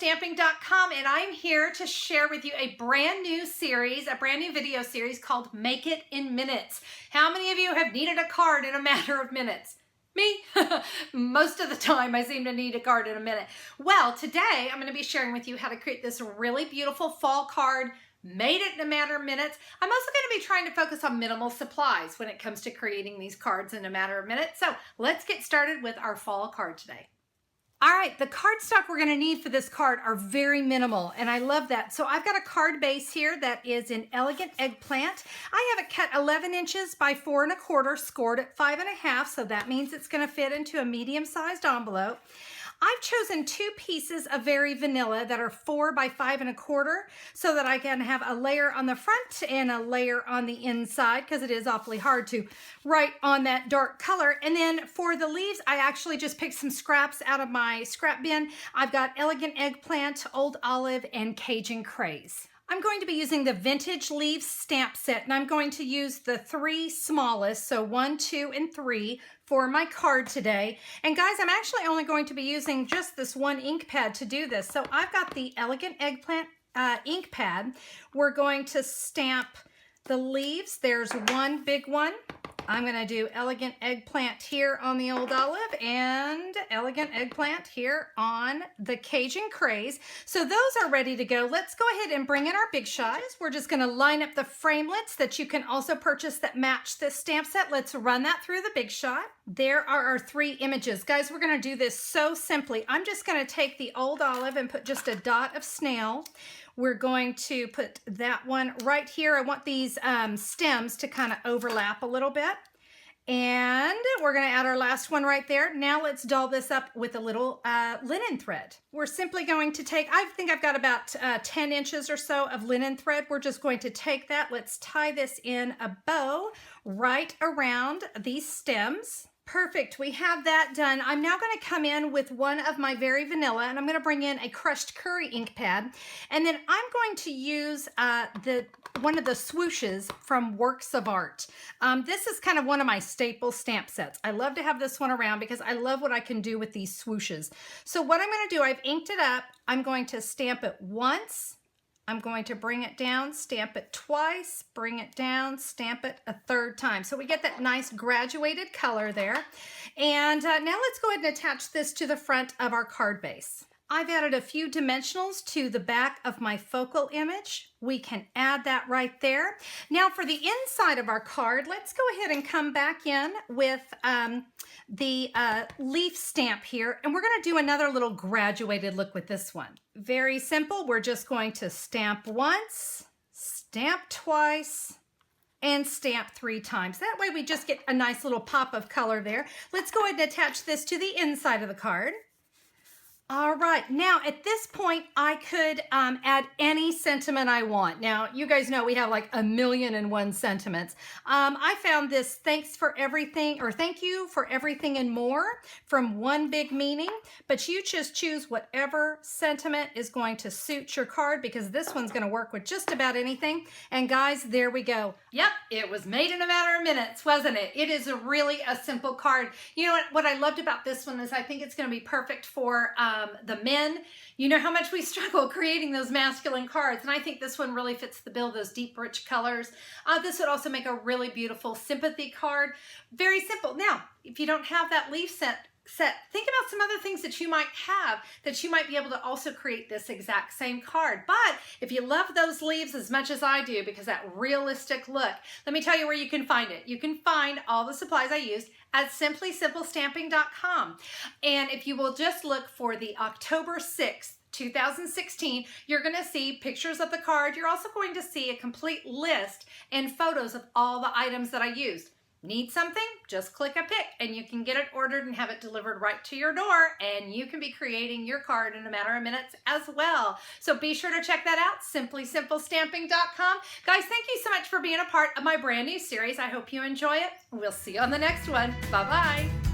sympathysimplestamping.com, and I'm here to share with you a brand new series, a brand new video series called Make It in Minutes. How many of you have needed a card in a matter of minutes? Me? Most of the time I seem to need a card in a minute. Well, today I'm going to be sharing with you how to create this really beautiful fall card, made it in a matter of minutes. I'm also going to be trying to focus on minimal supplies when it comes to creating these cards in a matter of minutes. So let's get started with our fall card today. All right, the cardstock we're going to need for this card are very minimal, and I love that. So I've got a card base here that is in Elegant Eggplant. I have it cut 11 inches by 4 1/4, scored at 5 1/2, so that means it's going to fit into a medium-sized envelope. I've chosen 2 pieces of Very Vanilla that are 4 by 5 1/4 so that I can have a layer on the front and a layer on the inside, because it is awfully hard to write on that dark color. And then for the leaves, I actually just picked some scraps out of my scrap bin. I've got Elegant Eggplant, Old Olive, and Cajun Craze. I'm going to be using the Vintage Leaves stamp set, and I'm going to use the 3 smallest, so 1, 2, and 3 for my card today. And guys, I'm actually only going to be using just this one ink pad to do this. So I've got the Elegant Eggplant ink pad. We're going to stamp the leaves. There's one big one. I'm going to do Elegant Eggplant here on the Old Olive and Elegant Eggplant here on the Cajun Craze. So those are ready to go. Let's go ahead and bring in our big shots. We're just going to line up the framelits that you can also purchase that match this stamp set. Let's run that through the big shot. There are our 3 images. Guys, we're going to do this so simply. I'm just going to take the Old Olive and put just a dot of snail. We're going to put that one right here. I want these stems to kind of overlap a little bit. And we're going to add our last one right there. Now let's doll this up with a little linen thread. We're simply going to take, I think I've got about 10 inches or so of linen thread. We're just going to take that. Let's tie this in a bow right around these stems. Perfect, we have that done. I'm now going to come in with one of my Very Vanilla, and I'm going to bring in a crushed curry ink pad, and then I'm going to use one of the swooshes from Works of Art. This is kind of one of my staple stamp sets. I love to have this one around because I love what I can do with these swooshes. So what I'm going to do, I've inked it up. I'm going to stamp it once. I'm going to bring it down, stamp it twice, bring it down, stamp it a 3rd time. So we get that nice graduated color there. And now let's go ahead and attach this to the front of our card base. I've added a few dimensionals to the back of my focal image. We can add that right there. Now for the inside of our card, let's go ahead and come back in with the leaf stamp here, and we're going to do another little graduated look with this one. Very simple. We're just going to stamp once, stamp twice, and stamp 3 times. That way we just get a nice little pop of color there. Let's go ahead and attach this to the inside of the card. All right, now at this point, I could add any sentiment I want. Now, you guys know we have like 1,000,001 sentiments. I found this thanks for everything, or thank you for everything and more from One Big Meaning, but you just choose whatever sentiment is going to suit your card, because this one's gonna work with just about anything. And guys, there we go. Yep, it was made in a matter of minutes, wasn't it? It is really a simple card. You know what I loved about this one is I think it's gonna be perfect for the men. You know how much we struggle creating those masculine cards, and I think this one really fits the bill, those deep rich colors. This would also make a really beautiful sympathy card. Very simple. Now, if you don't have that leaf set, think about some other things that you might have that you might be able to also create this exact same card. But if you love those leaves as much as I do, because that realistic look, let me tell you where you can find it. You can find all the supplies I used at sympathysimplestamping.com. And if you will just look for the October 6th, 2016, you're going to see pictures of the card. You're also going to see a complete list and photos of all the items that I used. Need something? Just click a pick and you can get it ordered and have it delivered right to your door, and you can be creating your card in a matter of minutes as well. So be sure to check that out, sympathysimplestamping.com. Guys, thank you so much for being a part of my brand new series. I hope you enjoy it. We'll see you on the next one. Bye-bye.